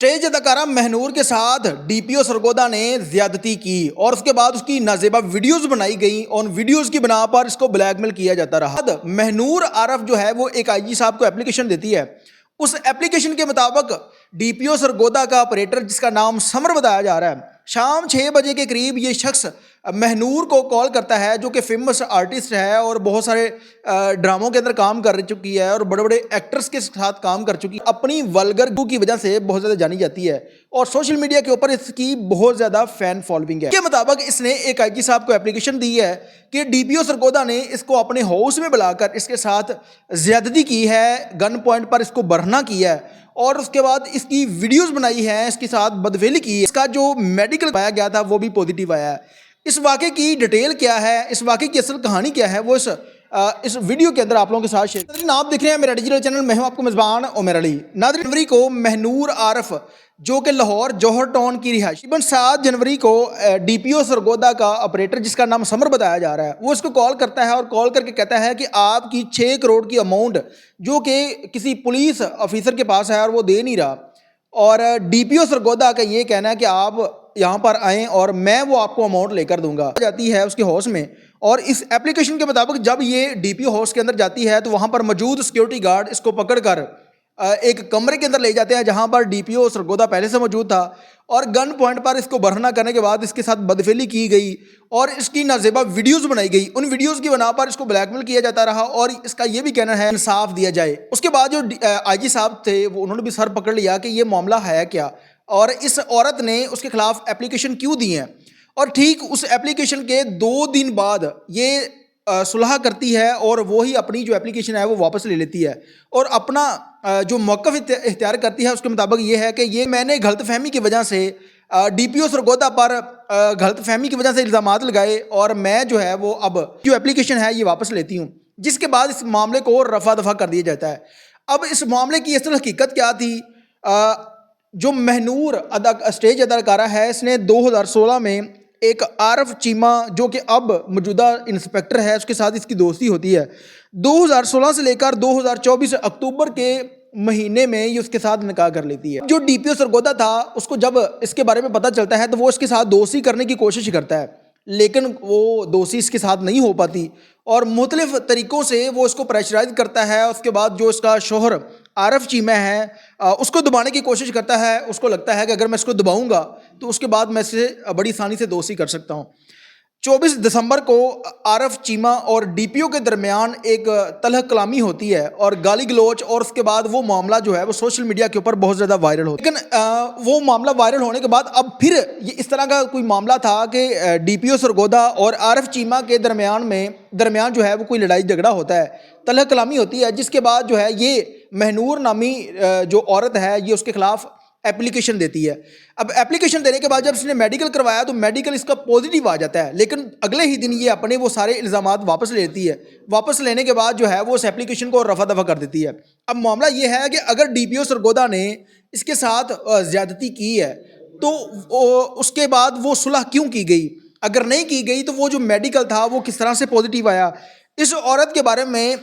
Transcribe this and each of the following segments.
Stage अदाकारा महनूर के साथ डीपीओ सरगोदा ने ज्यादती की और उसके बाद उसकी नाजेबा वीडियोस बनाई गई और उन वीडियोस की बना पर इसको ब्लैकमेल किया जाता रहा। महनूर आरफ जो है वो एक आईजी साहब को एप्लीकेशन देती है। उस एप्लीकेशन के मुताबिक डीपीओ सरगोदा का ऑपरेटर जिसका नाम समर बताया जा रहा है, शाम 6 बजे के करीब ये शख्स महनूर को कॉल करता है, जो कि फेमस आर्टिस्ट है और बहुत सारे ड्रामों के अंदर काम कर चुकी है और बड़े बड़े एक्टर्स के साथ काम कर चुकी है। अपनी वल्गर की वजह से बहुत ज़्यादा जानी जाती है और सोशल मीडिया के ऊपर इसकी बहुत ज़्यादा फैन फॉलोइंग है। के मुताबिक इसने एक आईजी साहब को एप्लीकेशन दी है कि डीपीओ सरगोदा ने इसको अपने हाउस में बुलाकर इसके साथ ज्यादती की है, गन पॉइंट पर इसको बरहना किया है और उसके बाद इसकी वीडियोस बनाई है, इसके साथ बदफेली की है। इसका जो मेडिकल पाया गया था वो भी पॉजिटिव आया है। इस वाक़े की डिटेल क्या है, इस वाक़े की असल कहानी क्या है, वो इस वीडियो के अंदर आप लोगों के साथ शेयर। नाज़रीन, आप देख रहे हैं मेरा डिजिटल चैनल, मैं हूं आपको मेज़बान उमर अली। नाज़रीन, जनवरी को महनूर आरफ जो कि लाहौर जौहर टाउन की रिहायशी 7 जनवरी को डीपीओ सरगोदा का ऑपरेटर जिसका नाम समर बताया जा रहा है, वो इसको कॉल करता है और कॉल करके कहता है कि आपकी 6 करोड़ की अमाउंट जो कि किसी पुलिस ऑफिसर के पास है और वो दे नहीं रहा, और डीपीओ सरगोदा का ये कहना है कि आप यहाँ पर आएँ और मैं वो आपको अमाउंट लेकर दूंगा। जाती है उसके हाउस में और इस एप्लीकेशन के मुताबिक जब ये डीपीओ हाउस के अंदर जाती है तो वहाँ पर मौजूद सिक्योरिटी गार्ड इसको पकड़कर एक कमरे के अंदर ले जाते हैं जहाँ पर डीपीओ सरगोदा पहले से मौजूद था और गन पॉइंट पर इसको बरहना करने के बाद इसके साथ बदफेली की गई और इसकी नाजेबा वीडियोस बनाई गई। उन वीडियोस की बना पर इसको ब्लैकमेल किया जाता रहा और इसका ये भी कहना है इंसाफ दिया जाए। उसके बाद जो आईजी साहब थे वो उन्होंने भी सर पकड़ लिया कि ये मामला है क्या और इस औरत ने उसके खिलाफ एप्लीकेशन क्यों दी है। और ठीक उस एप्लीकेशन के 2 दिन बाद ये सुलह करती है और वो ही अपनी जो एप्लीकेशन है वो वापस ले लेती है और अपना जो मौक़िफ़ इख्तियार करती है उसके मुताबिक ये है कि ये मैंने गलतफहमी की वजह से डीपीओ सरगोदा पर गलतफहमी की वजह से इल्ज़ामात लगाए और मैं जो है वो अब जो एप्लीकेशन है ये वापस लेती हूँ, जिसके बाद इस मामले को रफा दफा कर दिया जाता है। अब इस मामले की असल हकीकत क्या थी? जो महनूर स्टेज अदाकारा है, इसने 2016 में एक आरफ चीमा जो कि अब मौजूदा इंस्पेक्टर है उसके साथ इसकी दोस्ती होती है। 2016 से लेकर 2024 अक्टूबर के महीने में ये उसके साथ निकाह कर लेती है। जो डीपीओ सरगोदा था उसको जब इसके बारे में पता चलता है तो वो इसके साथ दोस्ती करने की कोशिश करता है, लेकिन वो दोस्ती इसके साथ नहीं हो पाती और मुख्तलिफ तरीक़ों से वो इसको प्रेशराइज करता है। उसके बाद जो इसका शोहर आरफ चीमा है उसको दबाने की कोशिश करता है। उसको लगता है कि अगर मैं इसको दबाऊंगा तो उसके बाद मैं इससे बड़ी आसानी से दोस्ती कर सकता हूँ। 24 दिसंबर को आरफ चीमा और डीपीओ के दरमियान एक तलह कलामी होती है और गाली गलोच, और उसके बाद वो मामला जो है वो सोशल मीडिया के ऊपर बहुत ज़्यादा वायरल होता है। लेकिन वो मामला वायरल होने के बाद अब फिर ये इस तरह का कोई मामला था कि डीपीओ सरगोदा और आरफ चीमा के दरमियान जो है वो कोई लड़ाई झगड़ा होता है, तलह कलामी होती है, जिसके बाद जो है ये महनूर नामी जो औरत है ये उसके खिलाफ एप्लीकेशन देती है। अब एप्लीकेशन देने के बाद जब इसने मेडिकल करवाया तो मेडिकल इसका पॉजिटिव आ जाता है, लेकिन अगले ही दिन ये अपने वो सारे इल्ज़ामात वापस ले लेती है। वापस लेने के बाद जो है वो उस एप्लीकेशन को रफा दफा कर देती है। अब मामला ये है कि अगर डीपीओ सरगोदा ने इसके साथ ज़्यादती की है तो उसके बाद वो सुलह क्यों की गई? अगर नहीं की गई तो वो जो मेडिकल था वो किस तरह से पॉजिटिव आया? इस औरत के बारे में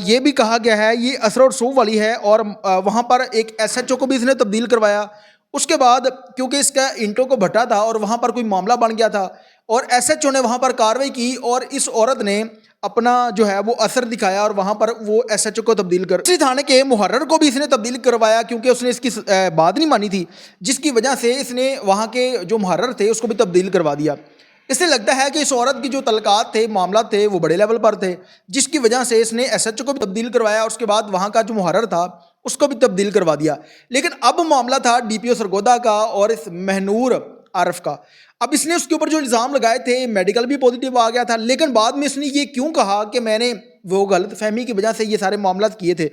ये भी कहा गया है ये असर रसूख वाली है और वहाँ पर एक एसएचओ को भी इसने तब्दील करवाया। उसके बाद क्योंकि इसका इंटो को भट्टा था और वहाँ पर कोई मामला बन गया था और एसएचओ ने वहाँ पर कार्रवाई की और इस औरत ने अपना जो है वो असर दिखाया और वहाँ पर वो एसएचओ को तब्दील कर इसी थाने के मुहर्रर को भी इसने तब्दील करवाया क्योंकि उसने इसकी बात नहीं मानी थी, जिसकी वजह से इसने वहाँ के जो मुहर्रर थे उसको भी तब्दील करवा दिया। इससे लगता है कि इस औरत की जो तलकात थे, मामला थे, वो बड़े लेवल पर थे, जिसकी वजह से इसने एसएचओ को भी तब्दील करवाया और उसके बाद वहाँ का जो मुहर्रर था उसको भी तब्दील करवा दिया। लेकिन अब मामला था डीपीओ सरगोदा का और इस महनूर आरफ का। अब इसने उसके ऊपर जो इल्ज़ाम लगाए थे मेडिकल भी पॉजिटिव आ गया था, लेकिन बाद में इसने ये क्यों कहा कि मैंने वो गलत फहमी की वजह से ये सारे मामला किए थे।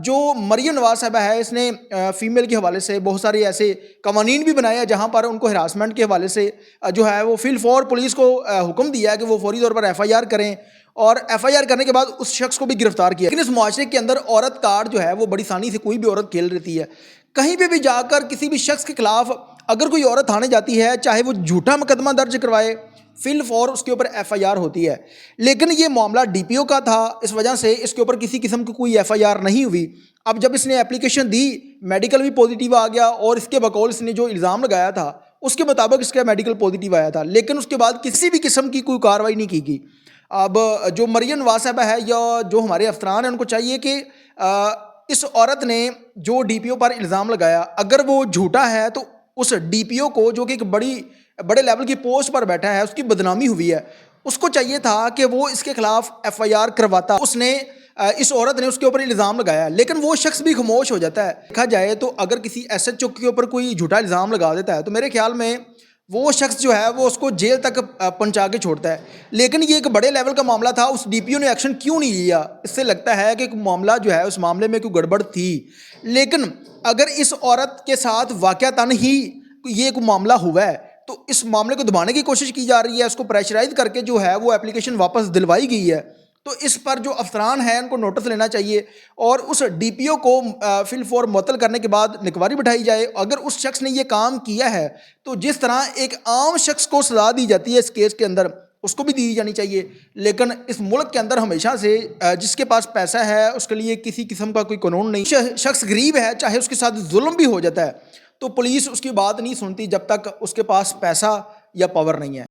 जो मरियम नवाज साहबा है इसने फ़ीमेल के हवाले से बहुत सारे ऐसे कवानीन भी बनाए हैं जहाँ पर उनको हरासमेंट के हवाले से जो है वो फिल फौर पुलिस को हुक्म दिया है कि वो फौरी तौर पर एफआईआर करें और एफआईआर करने के बाद उस शख्स को भी गिरफ्तार किया। लेकिन इस मुआशरे के अंदर औरत कार्ड जो है वो बड़ी आसानी से कोई भी औरत खेल रहती है। कहीं पे भी जाकर किसी भी शख्स के खिलाफ अगर कोई औरत थाने जाती है, चाहे वो झूठा मुकदमा दर्ज करवाए, فل فور اس کے اوپر ایف آئی آر ہوتی ہے. لیکن یہ معاملہ ڈی پی او کا تھا, اس وجہ سے اس کے اوپر کسی قسم کی کوئی ایف آئی آر نہیں ہوئی. اب جب اس نے اپلیکیشن دی, میڈیکل بھی پازیٹیو آ گیا, اور اس کے بقول اس نے جو الزام لگایا تھا اس کے مطابق اس کا میڈیکل پازیٹیو آیا تھا, لیکن اس کے بعد کسی بھی قسم کی کوئی کارروائی نہیں کی گئی. اب جو مریم نواز صاحبہ ہے یا جو ہمارے افسران ہیں, ان کو چاہیے کہ اس عورت نے جو ڈی پی او پر الزام لگایا, اگر وہ جھوٹا ہے تو اس ڈی پی او کو, جو کہ ایک بڑے لیول کی پوسٹ پر بیٹھا ہے, اس کی بدنامی ہوئی ہے, اس کو چاہیے تھا کہ وہ اس کے خلاف ایف آئی آر کرواتا. اس نے اس عورت نے اس کے اوپر الزام لگایا, لیکن وہ شخص بھی خاموش ہو جاتا ہے. دیکھا جائے تو اگر کسی ایس ایچ او کے اوپر کوئی جھوٹا الزام لگا دیتا ہے تو میرے خیال میں وہ شخص جو ہے وہ اس کو جیل تک پہنچا کے چھوڑتا ہے. لیکن یہ ایک بڑے لیول کا معاملہ تھا, اس ڈی پی او نے ایکشن کیوں نہیں لیا؟ اس سے لگتا ہے کہ معاملہ جو ہے اس معاملے میں کوئی گڑبڑ تھی. لیکن اگر اس عورت کے ساتھ واقعتاً ہی یہ کوئی معاملہ ہوا ہے تو اس معاملے کو دبانے کی کوشش کی جا رہی ہے, اس کو پریشرائز کر کے جو ہے وہ اپلیکیشن واپس دلوائی گئی ہے. تو اس پر جو افسران ہیں ان کو نوٹس لینا چاہیے, اور اس ڈی پی او کو فل فور معطل کرنے کے بعد نکواری بٹھائی جائے. اگر اس شخص نے یہ کام کیا ہے تو جس طرح ایک عام شخص کو سزا دی جاتی ہے اس کیس کے اندر, اس کو بھی دی جانی چاہیے. لیکن اس ملک کے اندر ہمیشہ سے جس کے پاس پیسہ ہے اس کے لیے کسی قسم کا کوئی قانون نہیں. شخص غریب ہے, چاہے اس کے ساتھ ظلم بھی ہو جاتا ہے, تو پولیس اس کی بات نہیں سنتی جب تک اس کے پاس پیسہ یا پاور نہیں ہے.